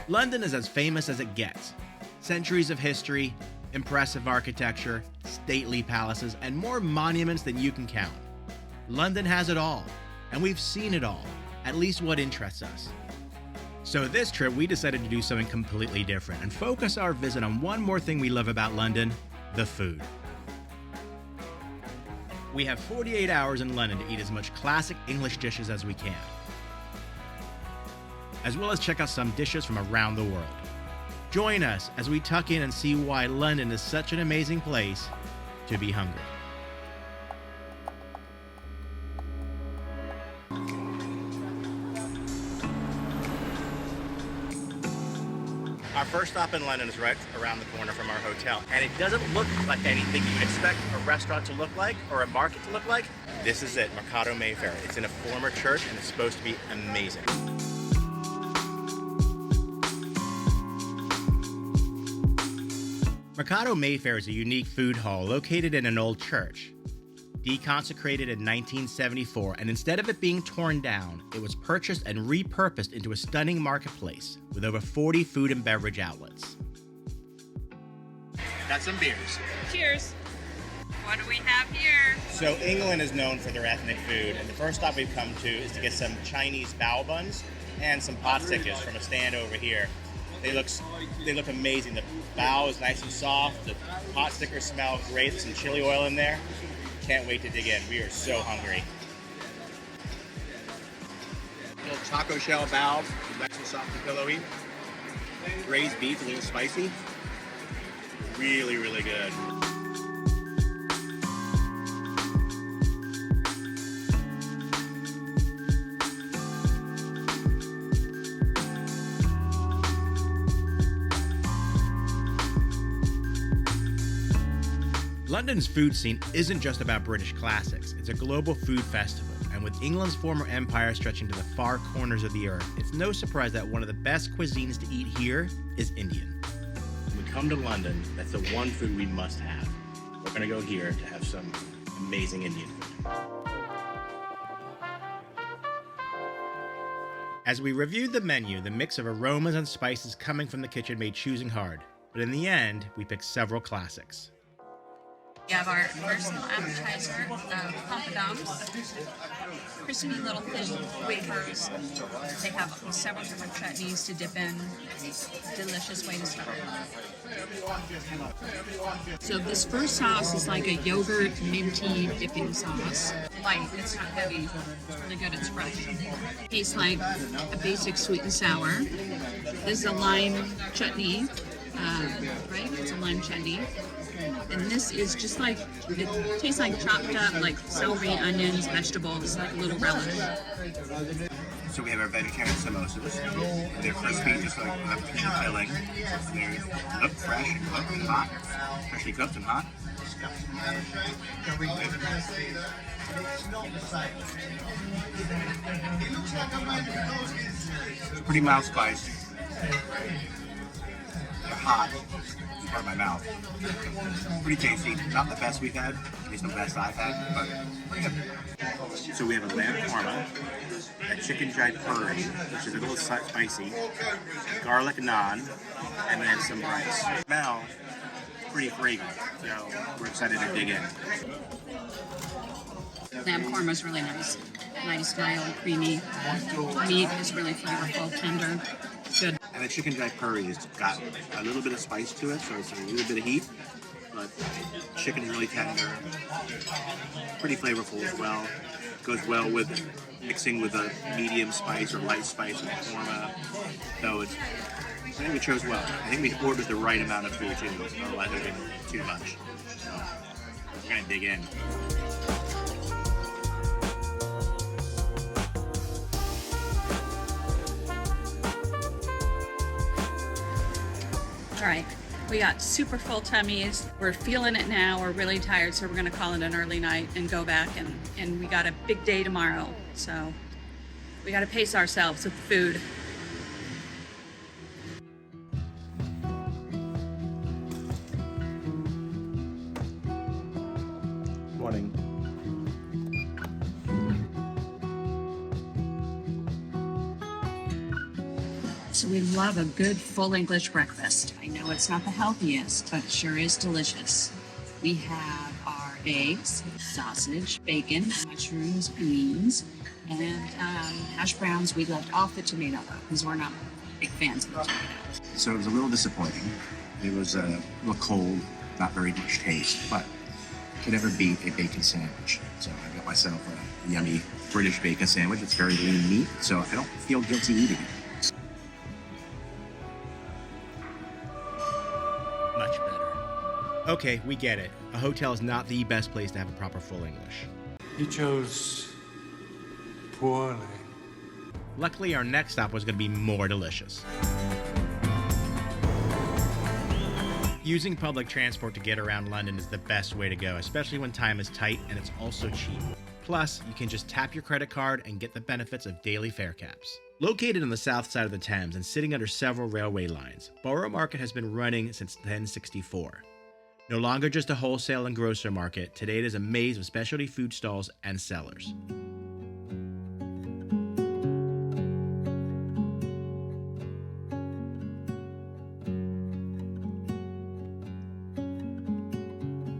London is as famous as it gets. Centuries of history, impressive architecture, stately palaces, and more monuments than you can count. London has it all, and we've seen it all, at least what interests us. So this trip, we decided to do something completely different and focus our visit on one more thing we love about London, the food. We have 48 hours in London to eat as much classic English dishes as we can, as well as check out some dishes from around the world. Join us as we tuck in and see why London is such an amazing place to be hungry. Our first stop in London is right around the corner from our hotel, and it doesn't look like anything you'd expect a restaurant to look like or a market to look like. This is it, Mercato Mayfair. It's in a former church and it's supposed to be amazing. Mercato Mayfair is a unique food hall located in an old church. Deconsecrated in 1974, and instead of it being torn down, it was purchased and repurposed into a stunning marketplace with over 40 food and beverage outlets. Got some beers. Cheers. What do we have here? So England is known for their ethnic food, and the first stop we've come to is to get some Chinese bao buns and some pot stickers from a stand over here. They look amazing. The bao is nice and soft. The pot stickers smell great. There's some chili oil in there. Can't wait to dig in. We are so hungry. Little taco shell bao, nice and soft and pillowy. Braised beef, a little spicy. Really, really good. London's food scene isn't just about British classics, it's a global food festival, and with England's former empire stretching to the far corners of the earth, it's no surprise that one of the best cuisines to eat here is Indian. When we come to London, that's the one food we must have. We're gonna go here to have some amazing Indian food. As we reviewed the menu, the mix of aromas and spices coming from the kitchen made choosing hard, but in the end, we picked several classics. We have our first little appetizer, papadums, crispy little thin wafers. They have several different chutneys to dip in. Delicious way to start. So this first sauce is like a yogurt minty dipping sauce. Light, it's not heavy. It's really good, it's fresh. Tastes like a basic sweet and sour. This is a lime chutney, right? It's a lime chutney. And this is just like, it tastes like chopped up, like celery, onions, vegetables, like a little relish. So we have our vegetarian samosas. They're crispy, just like a pea filling. They're cooked fresh and cooked and hot. Freshly cooked and hot. It's pretty mild spice. They're hot. It's part of my mouth. Pretty tasty. Not the best we've had. At least the best I've had, but pretty good. So we have a lamb korma, a chicken jai curry, which is a little spicy, garlic naan, and then some rice. Smell pretty fragrant, so we're excited to dig in. Lamb korma is really nice. Nice, mild, creamy. Meat is really flavorful, tender. Good. And the chicken jai curry has got a little bit of spice to it, so it's a little bit of heat, but chicken is really tender, pretty flavorful as well. Goes well with mixing with a medium spice or light spice in the korma. So I think we chose well. I think we ordered the right amount of food too, otherwise it would have been too much. So we're gonna dig in. All right, we got super full tummies. We're feeling it now. We're really tired, so we're gonna call it an early night and go back, and we got a big day tomorrow. So we gotta pace ourselves with food. Morning. So we love a good full English breakfast. I know it's not the healthiest, but it sure is delicious. We have our eggs, sausage, bacon, mushrooms, beans, and hash browns. We left off the tomato though, because we're not big fans of the tomato. So it was a little disappointing. It was a little cold, not very much taste, but could never beat a bacon sandwich. So I got myself a yummy British bacon sandwich. It's very lean meat, so I don't feel guilty eating it. Much better. Okay, we get it. A hotel is not the best place to have a proper full English. You chose poorly. Luckily, our next stop was going to be more delicious. Using public transport to get around London is the best way to go, especially when time is tight and it's also cheap. Plus, you can just tap your credit card and get the benefits of daily fare caps. Located on the south side of the Thames and sitting under several railway lines, Borough Market has been running since 1064. No longer just a wholesale and grocer market, today it is a maze of specialty food stalls and sellers.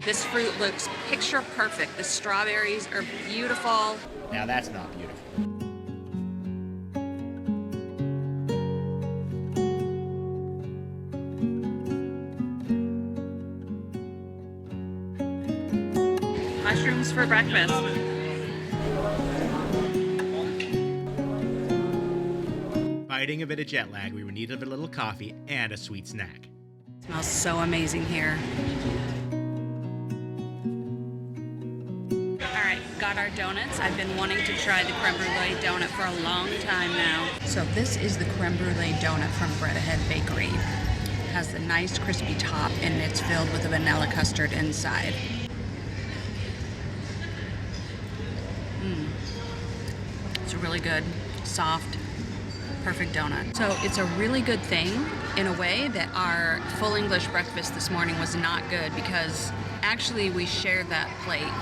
This fruit looks picture perfect. The strawberries are beautiful. Now that's not beautiful. Mushrooms for breakfast. Fighting a bit of jet lag, we were needed a little coffee and a sweet snack. It smells so amazing here. Got our donuts. I've been wanting to try the creme brulee donut for a long time now. So this is the creme brulee donut from Mercato Bakery. It has the nice crispy top and it's filled with a vanilla custard inside. It's a really good, soft, perfect donut. So it's a really good thing in a way that our full English breakfast this morning was not good because actually we shared that plate.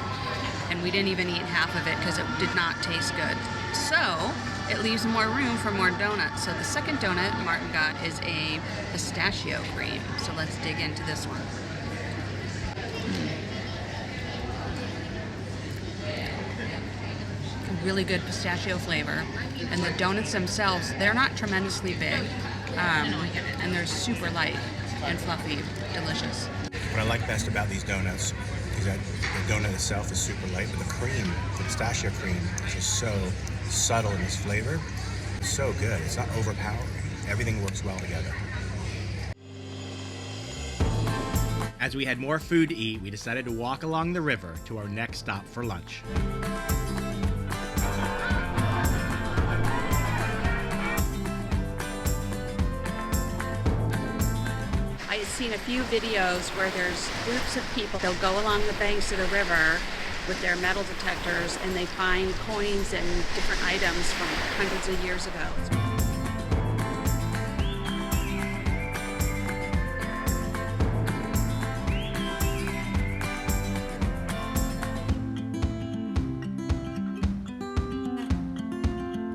And we didn't even eat half of it because it did not taste good. So it leaves more room for more donuts. So the second donut Martin got is a pistachio cream. So let's dig into this one. Really good pistachio flavor. And the donuts themselves, they're not tremendously big. And they're super light and fluffy, delicious. What I like best about these donuts is that the donut itself is super light, but the cream, the pistachio cream, is just so subtle in its flavor. It's so good. It's not overpowering. Everything works well together. As we had more food to eat, we decided to walk along the river to our next stop for lunch. I've seen a few videos where there's groups of people. They'll go along the banks of the river with their metal detectors and they find coins and different items from hundreds of years ago.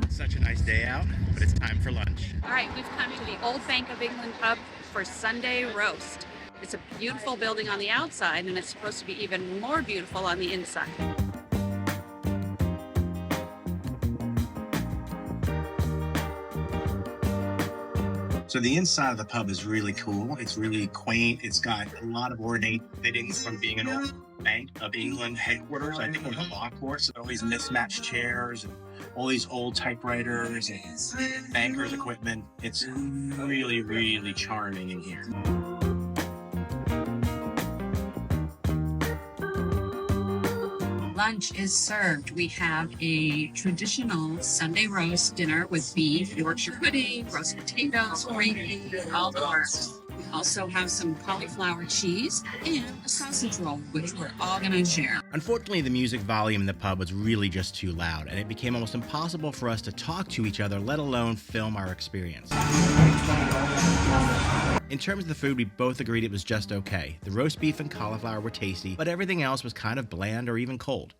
Such a nice day out, but it's time for lunch. All right, we've come to the Old Bank of England pub for Sunday roast. It's a beautiful building on the outside and it's supposed to be even more beautiful on the inside. So the inside of the pub is really cool. It's really quaint. It's got a lot of ornate fittings from being an old Bank of England headquarters. I think it was a law court. So all these mismatched chairs and all these old typewriters and bankers' equipment. It's really, really charming in here. Lunch is served. We have a traditional Sunday roast dinner with beef, Yorkshire pudding, roast potatoes, gravy, all the works. We also have some cauliflower cheese and a sausage roll, which we're all going to share. Unfortunately, the music volume in the pub was really just too loud, and it became almost impossible for us to talk to each other, let alone film our experience. In terms of the food, we both agreed it was just okay. The roast beef and cauliflower were tasty, but everything else was kind of bland or even cold.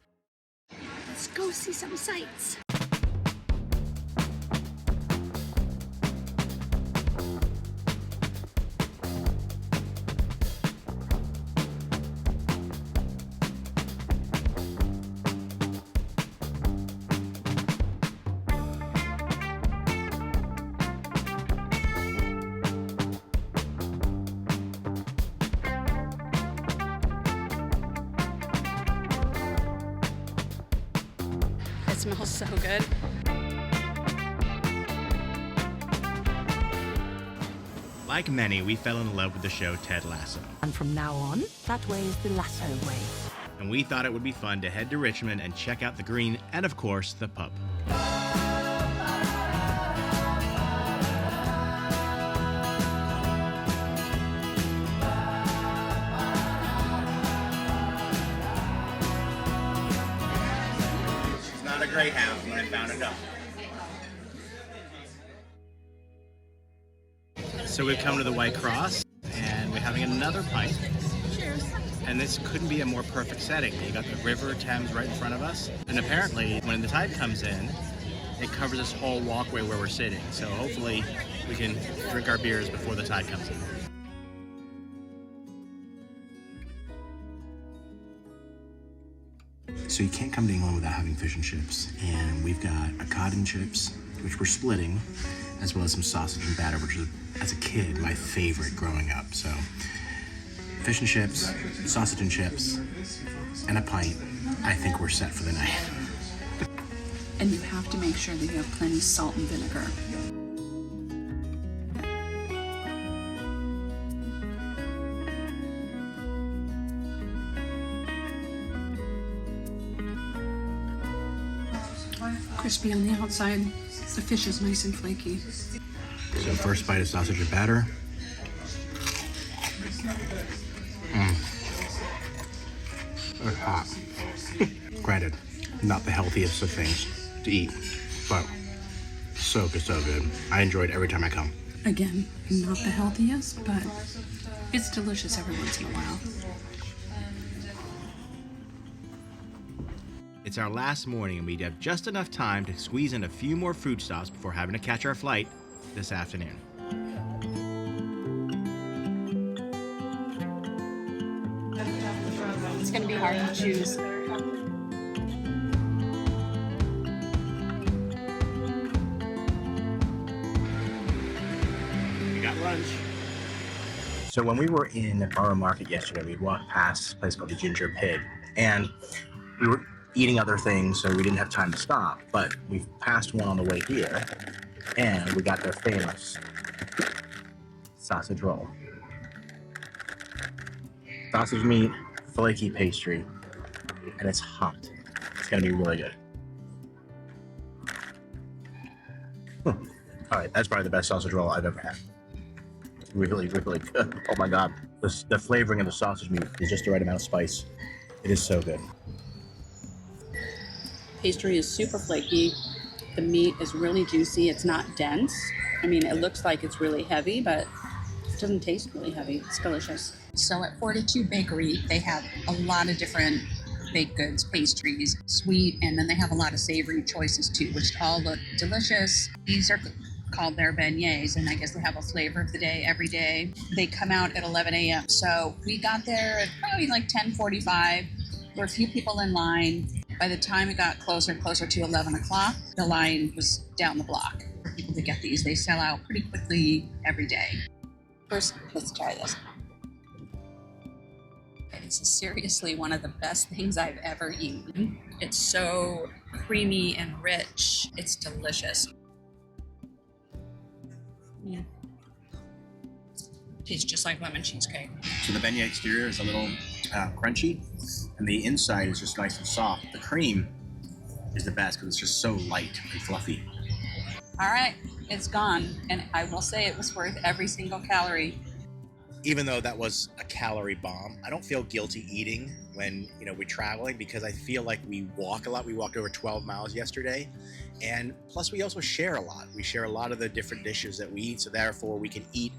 Let's go see some sights. smells so good. Like many, we fell in love with the show Ted Lasso. And from now on, that way is the Lasso way. And we thought it would be fun to head to Richmond and check out the Green and, of course, the pub. She's not a greyhound, but I found it up. So we've come to the White Cross, and we're having another pint. Cheers. And this couldn't be a more perfect setting. You got the river Thames right in front of us. And apparently, when the tide comes in, it covers this whole walkway where we're sitting. So hopefully, we can drink our beers before the tide comes in. So you can't come to England without having fish and chips. And we've got a cod and chips, which we're splitting, as well as some sausage and batter, which was, as a kid, my favorite growing up. So fish and chips, sausage and chips, and a pint. I think we're set for the night. And you have to make sure that you have plenty of salt and vinegar. Crispy on the outside. The fish is nice and flaky. So first bite of sausage and batter. It's hot. Granted, not the healthiest of things to eat, but so good. I enjoy it every time I come. Again, not the healthiest, but it's delicious every once in a while. It's our last morning, and we have just enough time to squeeze in a few more food stops before having to catch our flight this afternoon. It's going to be hard to choose. We got lunch. So when we were in Borough Market yesterday, we walked past a place called the Ginger Pig, and we were eating other things, so we didn't have time to stop, but we passed one on the way here, and we got their famous sausage roll. Sausage meat, flaky pastry, and it's hot. It's gonna be really good. All right, that's probably the best sausage roll I've ever had. Really good. Oh my God. The flavoring of the sausage meat is just the right amount of spice. It is so good. Pastry is super flaky. The meat is really juicy. It's not dense. I mean, it looks like it's really heavy, but it doesn't taste really heavy. It's delicious. So at Fortitude Bakery, they have a lot of different baked goods, pastries, sweet, and then they have a lot of savory choices too, which all look delicious. These are called their beignets, and I guess they have a flavor of the day every day. They come out at 11 a.m. So we got there at probably like 10:45. There were a few people in line. By the time it got closer and closer to 11 o'clock, the line was down the block for people to get these. They sell out pretty quickly every day. First, let's try this. This is seriously one of the best things I've ever eaten. It's so creamy and rich. It's delicious. Tastes just like lemon cheesecake. So the beignet exterior is a little crunchy, and the inside is just nice and soft. The cream is the best because it's just so light and fluffy. All right, it's gone, and I will say it was worth every single calorie. Even though that was a calorie bomb, I don't feel guilty eating when we're traveling, because I feel like we walk a lot. We walked over 12 miles yesterday, and plus we also share a lot. We share a lot of the different dishes that we eat, so therefore we can eat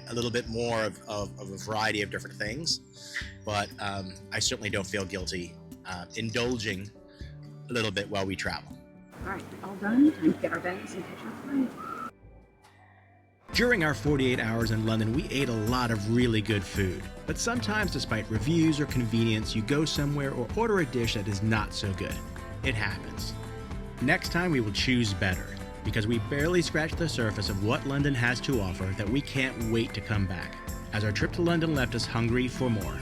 a little bit more of a variety of different things. But I certainly don't feel guilty indulging a little bit while we travel. All right, all done. Time to get our bags and catch our flight. During our 48 hours in London, we ate a lot of really good food. But sometimes, despite reviews or convenience, you go somewhere or order a dish that is not so good. It happens. Next time we will choose better, because we barely scratched the surface of what London has to offer that we can't wait to come back, as our trip to London left us hungry for more.